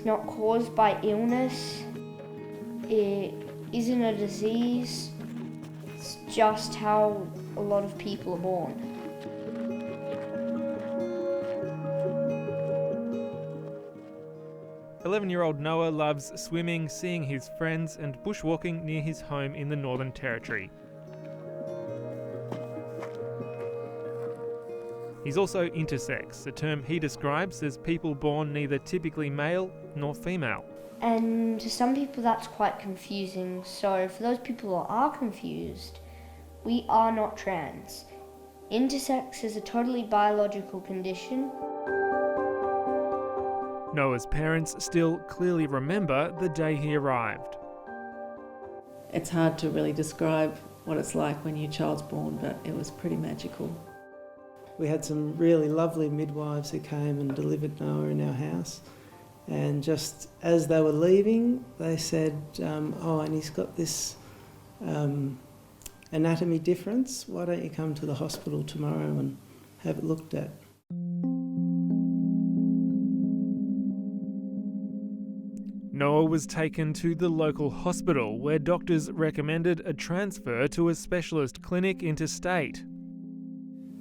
It's not caused by illness. It isn't a disease. It's just how a lot of people are born. 11-year-old Noah loves swimming, seeing his friends and bushwalking near his home in the Northern Territory. He's also intersex, a term he describes as people born neither typically male nor female. And to some people that's quite confusing, so for those people who are confused, we are not trans. Intersex is a totally biological condition. Noah's parents still clearly remember the day he arrived. It's hard to really describe what it's like when your child's born, but it was pretty magical. We had some really lovely midwives who came and delivered Noah in our house. And just as they were leaving, they said, and he's got this anatomy difference. Why don't you come to the hospital tomorrow and have it looked at? Noah was taken to the local hospital where doctors recommended a transfer to a specialist clinic interstate.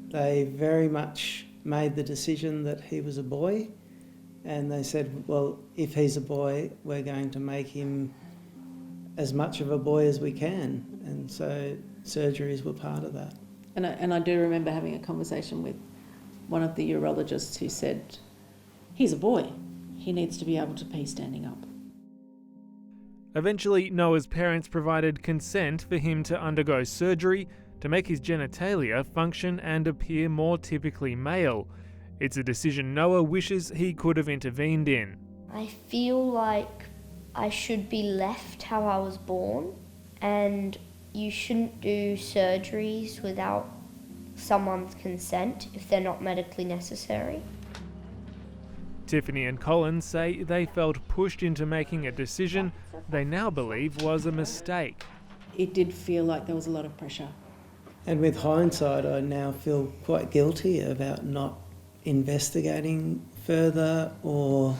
They very much made the decision that he was a boy, and they said, well, if he's a boy, we're going to make him as much of a boy as we can. And so surgeries were part of that. And I do remember having a conversation with one of the urologists who said, he's a boy, he needs to be able to pee standing up. Eventually, Noah's parents provided consent for him to undergo surgery to make his genitalia function and appear more typically male. It's a decision Noah wishes he could have intervened in. I feel like I should be left how I was born, and you shouldn't do surgeries without someone's consent if they're not medically necessary. Tiffany and Colin say they felt pushed into making a decision they now believe was a mistake. It did feel like there was a lot of pressure. And with hindsight, I now feel quite guilty about not investigating further or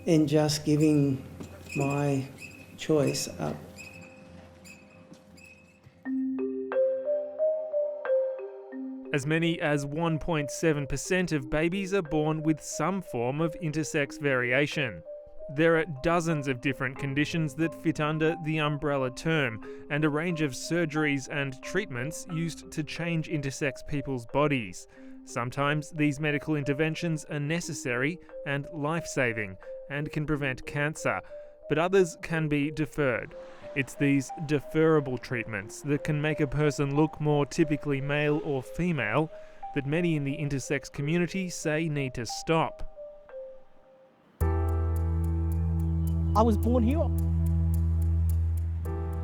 in just giving my choice up. As many as 1.7% of babies are born with some form of intersex variation. There are dozens of different conditions that fit under the umbrella term, and a range of surgeries and treatments used to change intersex people's bodies. Sometimes these medical interventions are necessary and life-saving and can prevent cancer, but others can be deferred. It's these deferrable treatments that can make a person look more typically male or female that many in the intersex community say need to stop. I was born here.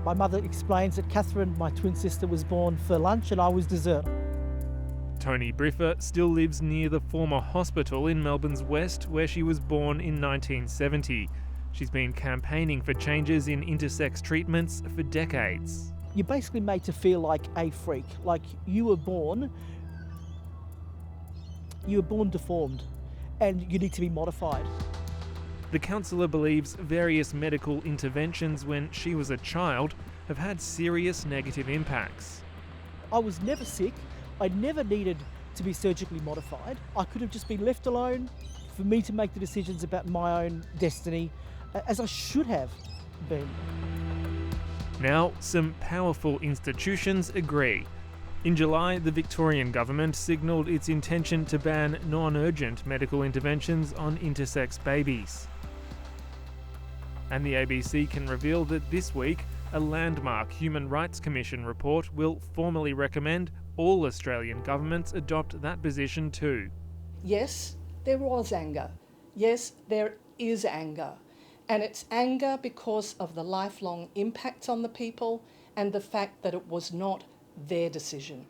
My mother explains that Catherine, my twin sister, was born for lunch and I was dessert. Tony Briffa still lives near the former hospital in Melbourne's West, where she was born in 1970. She's been campaigning for changes in intersex treatments for decades. You're basically made to feel like a freak, like you were born deformed and you need to be modified. The counsellor believes various medical interventions when she was a child have had serious negative impacts. I was never sick. I never needed to be surgically modified. I could have just been left alone for me to make the decisions about my own destiny, as I should have been. Now, some powerful institutions agree. In July, the Victorian government signalled its intention to ban non-urgent medical interventions on intersex babies. And the ABC can reveal that this week, a landmark Human Rights Commission report will formally recommend all Australian governments adopt that position too. Yes, there was anger. Yes, there is anger. And it's anger because of the lifelong impacts on the people and the fact that it was not their decision.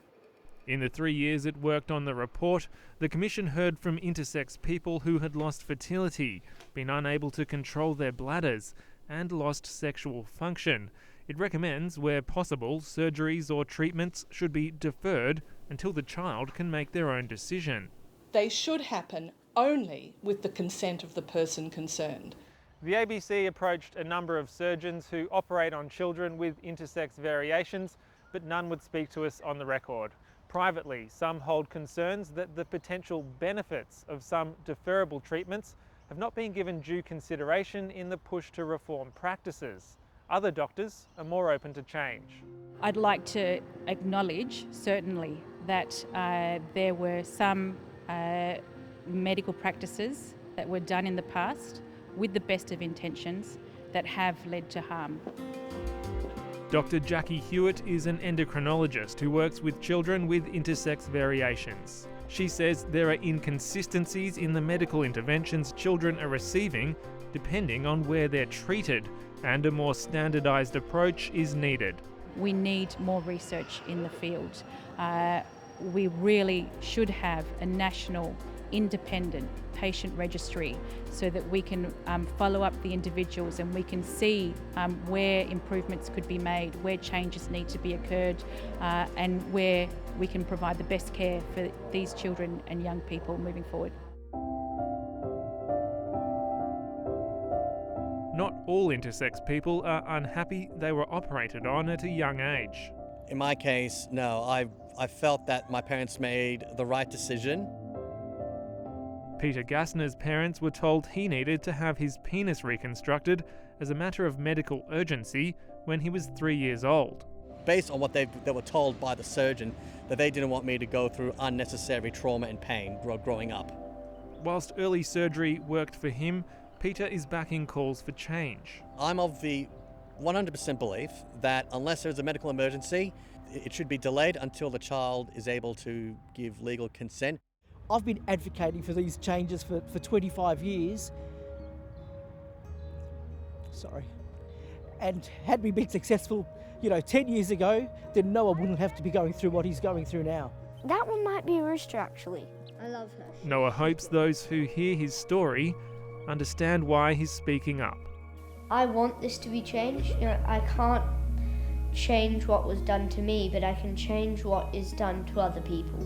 In the 3 years it worked on the report, the Commission heard from intersex people who had lost fertility, been unable to control their bladders, and lost sexual function. It recommends, where possible, surgeries or treatments should be deferred until the child can make their own decision. They should happen only with the consent of the person concerned. The ABC approached a number of surgeons who operate on children with intersex variations, but none would speak to us on the record. Privately, some hold concerns that the potential benefits of some deferrable treatments have not been given due consideration in the push to reform practices. Other doctors are more open to change. I'd like to acknowledge, certainly, that there were some medical practices that were done in the past with the best of intentions that have led to harm. Dr. Jackie Hewitt is an endocrinologist who works with children with intersex variations. She says there are inconsistencies in the medical interventions children are receiving depending on where they're treated, and a more standardised approach is needed. We need more research in the field. We really should have a national independent patient registry so that we can follow up the individuals and we can see where improvements could be made, where changes need to be occurred, and where we can provide the best care for these children and young people moving forward. Not all intersex people are unhappy they were operated on at a young age. In my case, no, I felt that my parents made the right decision. Peter Gassner's parents were told he needed to have his penis reconstructed as a matter of medical urgency when he was 3 years old. Based on what they were told by the surgeon, that they didn't want me to go through unnecessary trauma and pain growing up. Whilst early surgery worked for him, Peter is backing calls for change. I'm of the 100% belief that unless there's a medical emergency, it should be delayed until the child is able to give legal consent. I've been advocating for these changes for 25 years. Sorry. And had we been successful, 10 years ago, then Noah wouldn't have to be going through what he's going through now. That one might be a rooster, actually. I love her. Noah hopes those who hear his story understand why he's speaking up. I want this to be changed. I can't change what was done to me, but I can change what is done to other people.